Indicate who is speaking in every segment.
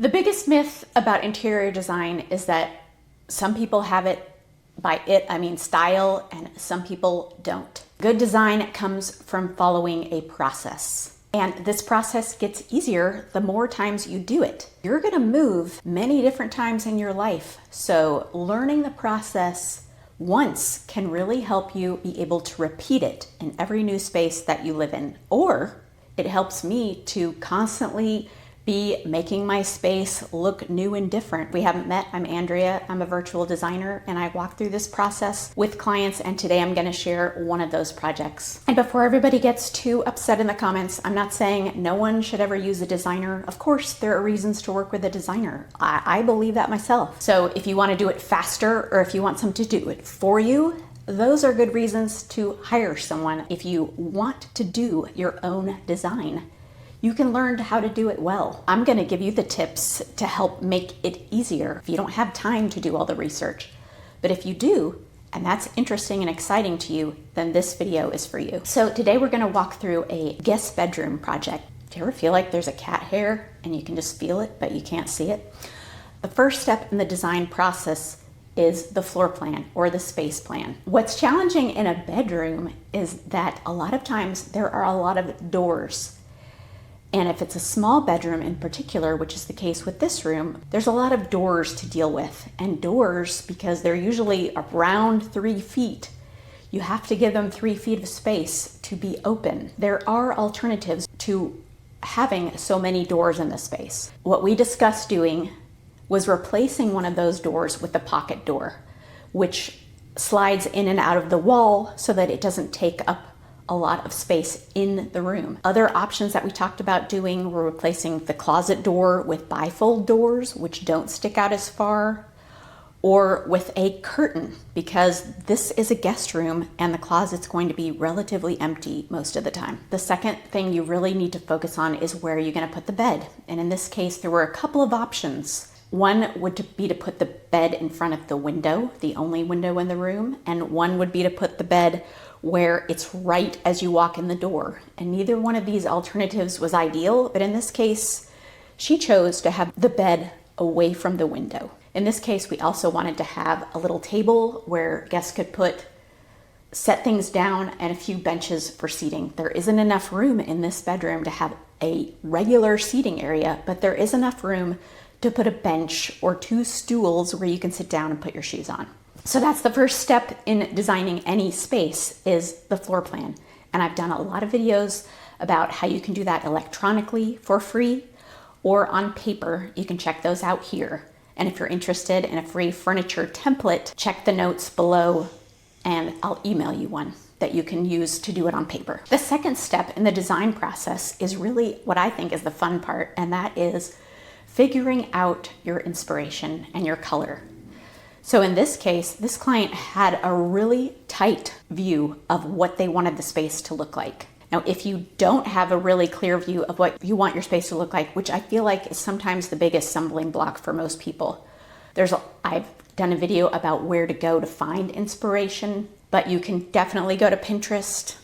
Speaker 1: The biggest myth about interior design is that some people have it, by it I mean style, and some people don't. Good design comes from following a process. And this process gets easier the more times you do it. You're gonna move many different times in your life, so learning the process once can really help you be able to repeat it in every new space that you live in. Or it helps me to constantly be making my space look new and different. We haven't met. I'm Andrea. I'm a virtual designer, and I walk through this process with clients, and today I'm going to share one of those projects. And before everybody gets too upset in the comments, I'm not saying no one should ever use a designer. Of course, there are reasons to work with a designer. I believe that myself. So if you want to do it faster, or if you want someone to do it for you, those are good reasons to hire someone. If you want to do your own design, you can learn how to do it well. I'm gonna give you the tips to help make it easier if you don't have time to do all the research. But if you do, and that's interesting and exciting to you, then this video is for you. So today we're gonna walk through a guest bedroom project. Do you ever feel like there's a cat hair and you can just feel it, but you can't see it? The first step in the design process is the floor plan or the space plan. What's challenging in a bedroom is that a lot of times there are a lot of doors. And if it's a small bedroom in particular, which is the case with this room, there's a lot of doors to deal with. And doors, because they're usually around 3 feet, you have to give them 3 feet of space to be open. There are alternatives to having so many doors in the space. What we discussed doing was replacing one of those doors with a pocket door, which slides in and out of the wall so that it doesn't take up a lot of space in the room. Other options that we talked about doing were replacing the closet door with bifold doors, which don't stick out as far, or with a curtain, because this is a guest room and the closet's going to be relatively empty most of the time. The second thing you really need to focus on is where you're going to put the bed. And in this case, there were a couple of options. One would be to put the bed in front of the window, the only window in the room, and one would be to put the bed where it's right as you walk in the door. And neither one of these alternatives was ideal, but in this case, she chose to have the bed away from the window. In this case, we also wanted to have a little table where guests could set things down, and a few benches for seating. There isn't enough room in this bedroom to have a regular seating area, but there is enough room to put a bench or 2 stools where you can sit down and put your shoes on. So that's the first step in designing any space, is the floor plan. And I've done a lot of videos about how you can do that electronically for free or on paper. You can check those out here. And if you're interested in a free furniture template, check the notes below and I'll email you one that you can use to do it on paper. The second step in the design process is really what I think is the fun part, and that is figuring out your inspiration and your color. So in this case, this client had a really tight view of what they wanted the space to look like. Now, if you don't have a really clear view of what you want your space to look like, which I feel like is sometimes the biggest stumbling block for most people, I've done a video about where to go to find inspiration, but you can definitely go to Pinterest,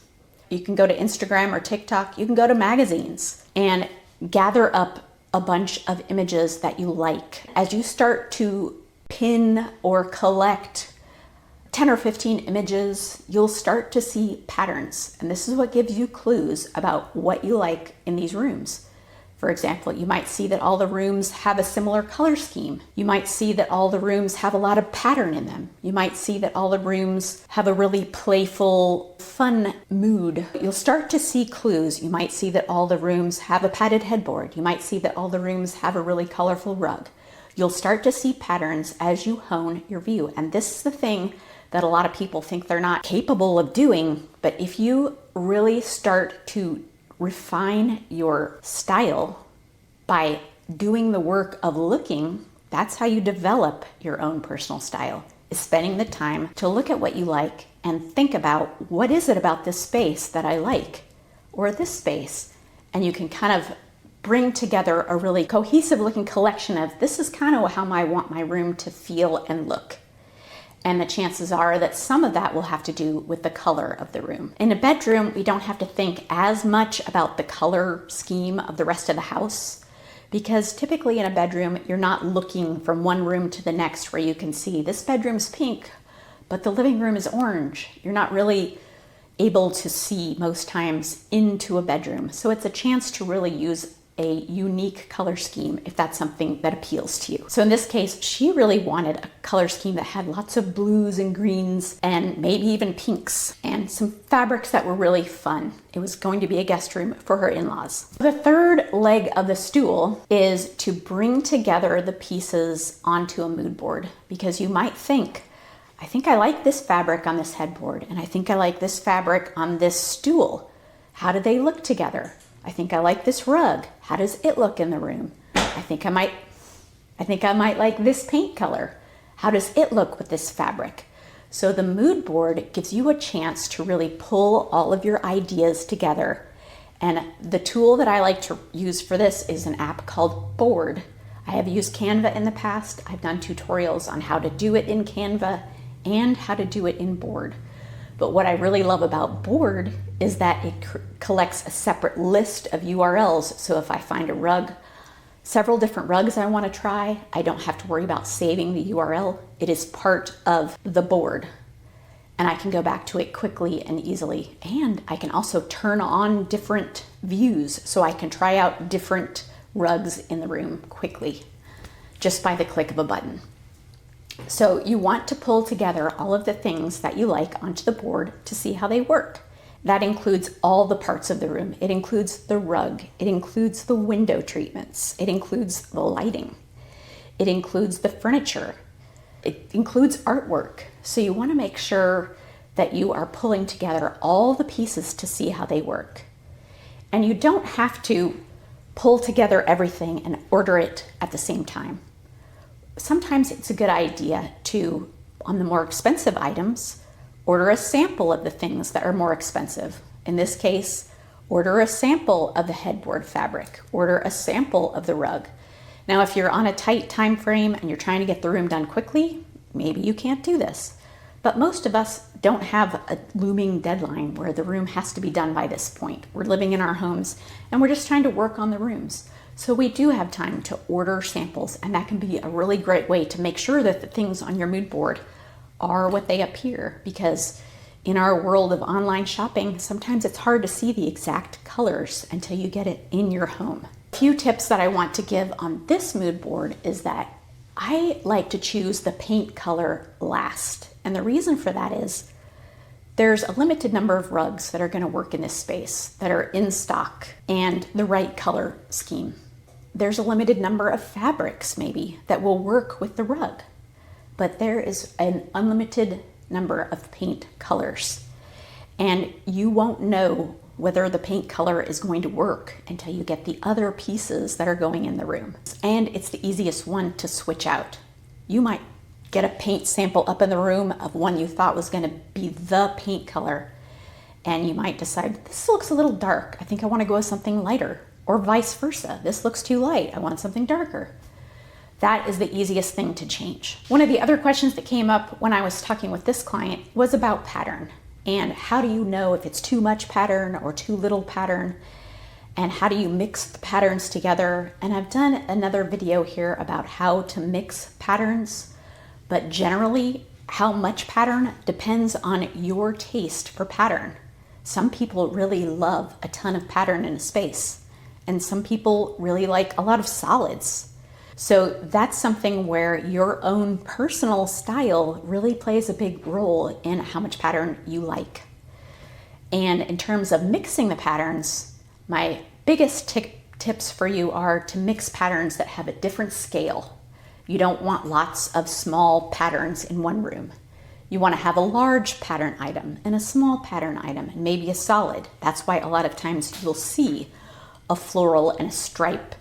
Speaker 1: you can go to Instagram or TikTok, you can go to magazines and gather up a bunch of images that you like. As you start to pin or collect 10 or 15 images, you'll start to see patterns. And this is what gives you clues about what you like in these rooms. For example, you might see that all the rooms have a similar color scheme. You might see that all the rooms have a lot of pattern in them. You might see that all the rooms have a really playful, fun mood. You'll start to see clues. You might see that all the rooms have a padded headboard. You might see that all the rooms have a really colorful rug. You'll start to see patterns as you hone your view. And this is the thing that a lot of people think they're not capable of doing. But if you really start to refine your style by doing the work of looking, that's how you develop your own personal style, is spending the time to look at what you like and think about, what is it about this space that I like, or this space? And you can kind of bring together a really cohesive looking collection of, this is kind of how I want my room to feel and look. And the chances are that some of that will have to do with the color of the room. In a bedroom, we don't have to think as much about the color scheme of the rest of the house, because typically in a bedroom, you're not looking from one room to the next where you can see this bedroom's pink, but the living room is orange. You're not really able to see most times into a bedroom. So it's a chance to really use a unique color scheme if that's something that appeals to you. So in this case, she really wanted a color scheme that had lots of blues and greens and maybe even pinks and some fabrics that were really fun. It was going to be a guest room for her in-laws. The third leg of the stool is to bring together the pieces onto a mood board, because you might think, I think I like this fabric on this headboard, and I think I like this fabric on this stool. How do they look together? I think I like this rug. How does it look in the room? I think I might like this paint color. How does it look with this fabric? So the mood board gives you a chance to really pull all of your ideas together. And the tool that I like to use for this is an app called Board. I have used Canva in the past. I've done tutorials on how to do it in Canva and how to do it in Board. But what I really love about Board is that it collects a separate list of URLs. So if I find a rug, several different rugs I want to try, I don't have to worry about saving the URL. It is part of the board, and I can go back to it quickly and easily. And I can also turn on different views, so I can try out different rugs in the room quickly just by the click of a button. So you want to pull together all of the things that you like onto the board to see how they work. That includes all the parts of the room. It includes the rug. It includes the window treatments. It includes the lighting. It includes the furniture. It includes artwork. So you want to make sure that you are pulling together all the pieces to see how they work. And you don't have to pull together everything and order it at the same time. Sometimes it's a good idea to, on the more expensive items, order a sample of the things that are more expensive. In this case, order a sample of the headboard fabric, order a sample of the rug. Now, if you're on a tight time frame and you're trying to get the room done quickly, maybe you can't do this. But most of us don't have a looming deadline where the room has to be done by this point. We're living in our homes and we're just trying to work on the rooms. So we do have time to order samples, and that can be a really great way to make sure that the things on your mood board are what they appear, because in our world of online shopping, sometimes it's hard to see the exact colors until you get it in your home. A few tips that I want to give on this mood board is that I like to choose the paint color last. And the reason for that is there's a limited number of rugs that are going to work in this space that are in stock and the right color scheme. There's a limited number of fabrics maybe that will work with the rug, but there is an unlimited number of paint colors. And you won't know whether the paint color is going to work until you get the other pieces that are going in the room. And it's the easiest one to switch out. You might get a paint sample up in the room of one you thought was going to be the paint color, and you might decide, this looks a little dark. I think I want to go with something lighter. Or vice versa. This looks too light. I want something darker. That is the easiest thing to change. One of the other questions that came up when I was talking with this client was about pattern. And how do you know if it's too much pattern or too little pattern? And how do you mix the patterns together? And I've done another video here about how to mix patterns, but generally how much pattern depends on your taste for pattern. Some people really love a ton of pattern in a space, and some people really like a lot of solids. So that's something where your own personal style really plays a big role in how much pattern you like. And in terms of mixing the patterns, my biggest tips for you are to mix patterns that have a different scale. You don't want lots of small patterns in one room. You want to have a large pattern item and a small pattern item and maybe a solid. That's why a lot of times you'll see a floral and a stripe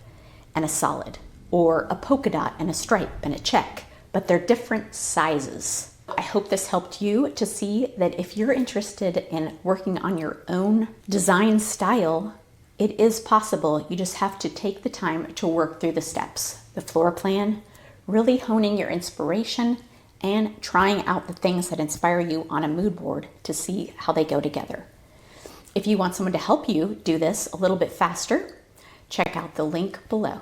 Speaker 1: and a solid, or a polka dot and a stripe and a check, but they're different sizes. I hope this helped you to see that if you're interested in working on your own design style, it is possible. You just have to take the time to work through the steps, the floor plan, really honing your inspiration, and trying out the things that inspire you on a mood board to see how they go together. If you want someone to help you do this a little bit faster, check out the link below.